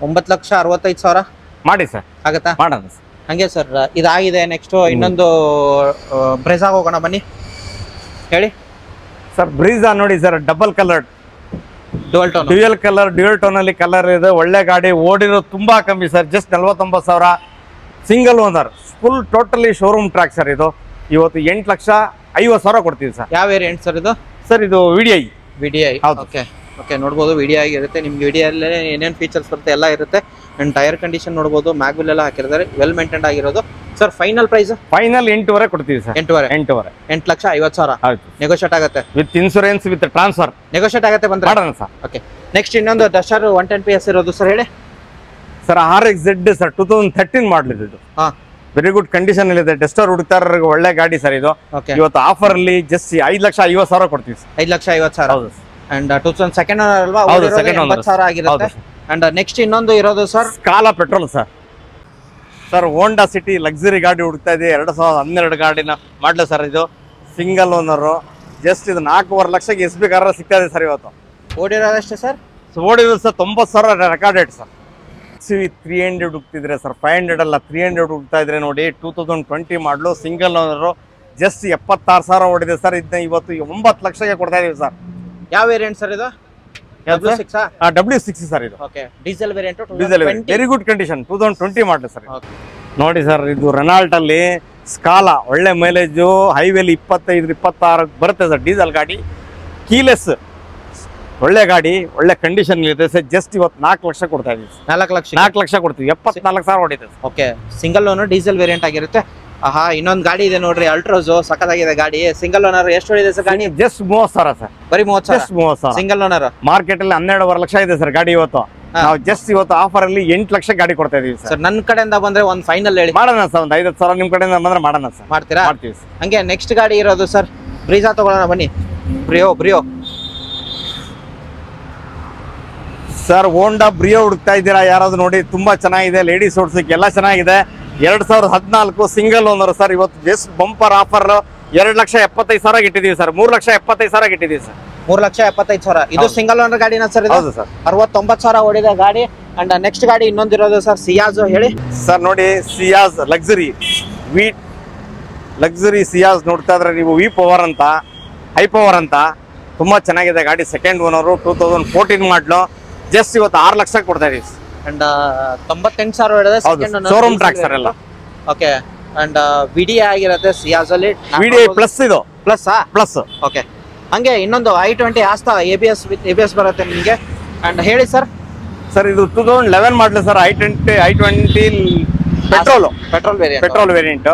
9,65,000 ಮಾಡಿ ಸರ್. ಆಗತ್ತಾ? ಮಾಡೋಣ ಸರ್. ಹಂಗೆ ಸರ್, ಇದಾಗಿದೆ. ನೆಕ್ಸ್ಟ್ ಇನ್ನೊಂದು ಬ್ರೆಜಾ ಹೋಗೋಣ ಬನ್ನಿ, ಹೇಳಿ ಸರ್. ಬ್ರೀಜಾ ನೋಡಿ sir, double colour, dual tone ಅಲ್ಲಿ ಕಲರ್ ಇದೆ. ಒಳ್ಳೆ ಗಾಡಿ, ಓಡಿರೋದು ತುಂಬಾ ಕಮ್ಮಿ sir. Just 49,000, single owner, full totally showroom track sir. ಇದು ಇವತ್ತು 8,50,000 ಕೊಡ್ತೀವಿ ಸರ್. ಯಾವ ವೇರಿಯಂಟ್ ಸರ್ ಇದು? ಸರ್ ಇದು VDI. ಓಕೆ ಓಕೆ, ನೋಡ್ಬೋದು VDI ಆಗಿರುತ್ತೆ. ನಿಮ್ಗೆ VDI ಅಲ್ಲಿ ಏನೇನು ಫೀಚರ್ಸ್ ಬರುತ್ತೆ ಎಲ್ಲ ಇರುತ್ತೆ. ಅಂಡ್ ಟೈರ್ ಕಂಡೀಷನ್ ನೋಡ್ಬೋದು, ಮ್ಯಾಗ್ವಿಲ್ ಎಲ್ಲ ಹಾಕಿರ್ತಾರೆ, ವೆಲ್ ಮೇಂಟೈನ್ ಆಗಿರೋದು. Sir final price? ಫೈನಲ್ 8,500 ಕೊಡ್ತೀವಿ ಸರ್. 8,500. 8,50,000 ಹೌದು. ನೆಗೋಷಿಯೇಟ್ ಆಗುತ್ತೆ with insurance with transfer. Negotiate ಆಗುತ್ತೆ ಬಂದ್ರೆ ಮಾಡೋಣ ಸರ್. ಓಕೆ, ನೆಕ್ಸ್ಟ್ ಇನ್ನೊಂದು ಡಸ್ಟರ್ 110 PS ಇರೋದು ಸರ್, ಹೇಳಿ ಸರ್. RXZ ಸರ್, 2013 ಮಾಡಲ್ ಇದು. ವೆರಿ ಗುಡ್ ಕಂಡೀಷನ್ ಇದೆ. ಡಸ್ಟರ್ ಹುಡುಕ್ತಾರ ಒಳ್ಳೆ ಗಾಡಿ ಸರ್ ಇದು. ಇವತ್ತು ಆಫರ್ ಅಲ್ಲಿ ಜಸ್ಟ್ 5,50,000 ಕೊಡ್ತೀವಿ ಸರ್. 5,50,000. ಹೌದು. ಅಂಡ್ 2002 ಅಲ್ವಾ? ಹೌದು, ಸೆಕೆಂಡ್ ಓನರ್. 80,000 ಆಗಿರುತ್ತೆ. ಅಂಡ್ ನೆಕ್ಸ್ಟ್ ಇನ್ನೊಂದು ಇರೋದು sir, Scala petrol sir. Sir Honda City luxury ಗಾಡಿ ಹುಡುಕ್ತಾ ಇದೆ, 2012 ಗಾಡಿನ ಮಾಡಲ ಸರ್. ಇದು ಸಿಂಗಲ್ ಓನರ್. ಜಸ್ಟ್ ಇದು 4.5 ಲಕ್ಷಕ್ಕೆ SB ಕಾರ್ ಸಿಗ್ತಾ ಇದೆ ಸರ್ ಇವತ್ತು. ಓಡಿರೋದಷ್ಟೇ ಸರ್? ಓಡಿರೋದು ಸರ್ 90,000 ರೆಕಾರ್ಡೆಡ್ ಸರ್. XUV 300 ಹುಡುಕ್ತಿದ್ರೆ ಸರ್, 500 ಅಲ್ಲ 300 ಹುಡುಕ್ತಾ ಇದ್ರೆ ನೋಡಿ. 2020 ಮಾಡಲು, ಸಿಂಗಲ್ ಓನರ್. ಜಸ್ಟ್ 76,000 ಓಡಿದೆ ಸರ್. ಇದನ್ನ ಇವತ್ತು 9 ಲಕ್ಷಕ್ಕೆ ಕೊಡ್ತಾ ಇದೀವಿ ಸರ್. ಯಾವ ವೇರಿಯಂಟ್ ಸರ್ ಇದು? W6 sir. ಇದು okay, diesel variant. Diesel very good condition, 2020 model sir. ನೋಡಿ ಸರ್, ಇದು ರೆನಾಲ್ಟ್ ಅಲ್ಲಿ ಸ್ಕಾಲಾ, ಒಳ್ಳೆ ಮೈಲೇಜು, ಹೈವೇಲಿ 25-26 ಬರುತ್ತೆ ಸರ್. ಡೀಸೆಲ್ ಗಾಡಿ, ಕೀಲೆಸ್, ಒಳ್ಳೆ ಗಾಡಿ, ಒಳ್ಳೆ ಕಂಡೀಷನ್ ಇದೆ ಸರ್. ಜಸ್ಟ್ ಇವತ್ತು 4 ಲಕ್ಷ ಕೊಡ್ತಾ ಇದೀವಿ. 4 ಲಕ್ಷ ಕೊಡ್ತೀವಿ. 74,000 ಹೊಡಿದೆ. Okay, single owner diesel variant ಆಗಿರುತ್ತೆ. ಇನ್ನೊಂದು ಗಾಡಿ ಇದೆ ನೋಡ್ರಿ, ಅಲ್ಟ್ರೋಜು, ಸಖತ್ತಾಗಿದೆ ಗಾಡಿ. ಸಿಂಗಲ್ ಓನರ್ ಎಷ್ಟು ಹೊಡಿದೆ ಸರ್ ಗಾಡಿ? Just 30,000 sir. ಬರೀ 30,000 ಸಿಂಗಲ್ ಓನರ್. ಮಾರ್ಕೆಟ್ ಅಲ್ಲಿ 12.5 ಲಕ್ಷ ಇದೆ ಸರ್ ಗಾಡಿ ಇವತ್ತು. ನಾವು ಜಸ್ಟ್ ಇವತ್ತು ಆಫರ್ ಅಲ್ಲಿ 8 ಲಕ್ಷ ಗಾಡಿ ಕೊಡ್ತಾ ಇದೀವಿ ಸರ್. ನನ್ನ ಕಡೆಯಿಂದ ಬಂದ್ರೆ ಒಂದು ಫೈನಲ್ ಹೇಳಿ. ಮಾಡೋಣ ಸರ್, ಒಂದು 5,000 ನಿಮ್ ಕಡೆಯಿಂದ ಬಂದ್ರೆ ಮಾಡೋಣ ಸರ್. ಮಾಡ್ತೀರಾ? ಮಾಡ್ತೀವಿ ಸರ್. ಹಂಗೆ ನೆಕ್ಸ್ಟ್ ಗಾಡಿ ಇರೋದು ಸರ್, ಬ್ರೀಜಾ ತಗೊಳ್ಳೋಣ ಬನ್ನಿ. Brio sir. ಹೋಂಡಾ ಬ್ರಿಯೋ ಹುಡುಕ್ತಾ ಇದ್ದೀರಾ ಯಾರಾದ್ರು ನೋಡಿ, ತುಂಬಾ ಚೆನ್ನಾಗಿದೆ. ಲೇಡೀಸ್ ಓಡಿಸಕ್ಕೆ ಎಲ್ಲ ಚೆನ್ನಾಗಿದೆ. 2014 ಸಿಂಗಲ್ ಓನರ್ ಸರ್. ಇವತ್ತು ಜಸ್ಟ್ ಬಂಪರ್ ಆಫರ್ 2,75,000 ಇಟ್ಟಿದೀವಿ ಸರ್. 3,75,000 ಇಟ್ಟಿದೀವಿ ಸರ್. 3,75,000. ಇದು ಸಿಂಗಲ್ ಓನರ್ ಗಾಡಿನ ಸರ್? ಹೌದು ಸರ್. 69,000 ಓಡಿದ ಗಾಡಿ. ಅಂಡ್ ನೆಕ್ಸ್ಟ್ ಗಾಡಿ ಇನ್ನೊಂದಿರೋದು ಸರ್, ಸಿಯಾಜ್, ಹೇಳಿ ಸರ್. ನೋಡಿ, ಸಿಯಾಜ್ ಲಕ್ಸುರಿ ಸಿಯಾಜ್ ನೋಡ್ತಾ ಇದ್ರೆ ನೀವು. ವಿ ಪವರ್ ಅಂತ, ಹೈ ಪವರ್ ಅಂತ, ತುಂಬಾ ಚೆನ್ನಾಗಿದೆ ಗಾಡಿ. ಸೆಕೆಂಡ್ ಓನರು, 2014 ಮಾಡಲು. ಜಸ್ಟ್ ಇವತ್ತು 6 ಲಕ್ಷ ಕೊಡ್ತಾ ಇದೀವಿ. ಅಂಡ್ 98,000 ಹೊಡೆದ ಶೋರೂಮ್ ಟ್ರ್ಯಾಕ್ ಸರ್ ಎಲ್ಲ. ಓಕೆ, ಅಂಡ್ VDI ಆಗಿರುತ್ತೆ ಸಿಯಾಜ್ ಅಲ್ಲಿ. VDI plus. ಇದು ಪ್ಲಸ್. ಓಕೆ, ಹಂಗೆ ಇನ್ನೊಂದು i20 ಆಸ್ತಾ ABS ಬರುತ್ತೆ ನಿಮಗೆ. ಅಂಡ್ ಹೇಳಿ ಸರ್. ಸರ್ ಇದು 2011 ಮಾಡಲು ಸರ್. i20 petrol variant.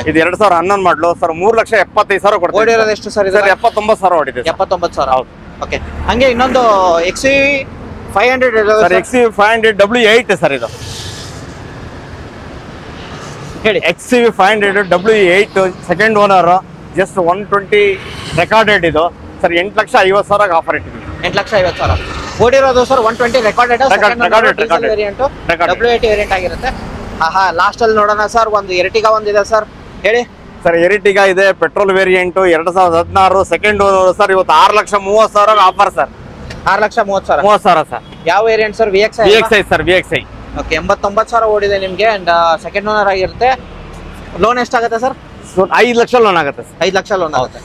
ಇದು 2011 ಮಾಡಲು ಸರ್. 3,75,000 ಕೊಡ್ತೀವಿ. ಓಡಿರೋದು ಎಷ್ಟು ಸರ್? 79,000 ಹೊಡಿದೆ. 79,000. ಹೌದು. ಓಕೆ, ಹಂಗೆ ಇನ್ನೊಂದು XUV 500 sir. XUV 500 W8 sir. ಇದು ಹೇಳಿ. XUV 500 W8 second owner. Just 120 recorded ಇದು ಸರ್. 8,50,000 ಆಫರ್ ಇಟ್ಟಿದ್ದೀವಿ. 8,50,000 ಓಡಿರೋದು sir. 120 recorded variant, W8 variant ಆಗಿರುತ್ತೆ. ಲಾಸ್ಟ್ ಅಲ್ಲಿ ನೋಡೋಣ ಸರ್, ಒಂದು ಎರ್ಟಿಗಾ ಒಂದಿದೆ ಸರ್, ಹೇಳಿ ಸರ್. ಎರ್ಟಿಗಾ ಇದೆ, petrol variant, 2016 second owner sir. ಇವತ್ತು 6,30,000 ಆಫರ್ ಸರ್. 6,30,000 ಸರ್. ಯಾವ variant sir? VXI sir. VXI. Okay, 89,000 ಓಡಿದೆ ನಿಮಗೆ. ಅಂಡ್ ಸೆಕೆಂಡ್ ಓನರ್ ಆಗಿರುತ್ತೆ. ಲೋನ್ ಎಷ್ಟಾಗುತ್ತೆ ಸರ್? 5 ಲಕ್ಷ ಲೋನ್ ಆಗುತ್ತೆ. 5 ಲಕ್ಷ ಲೋನ್ ಆಗುತ್ತೆ.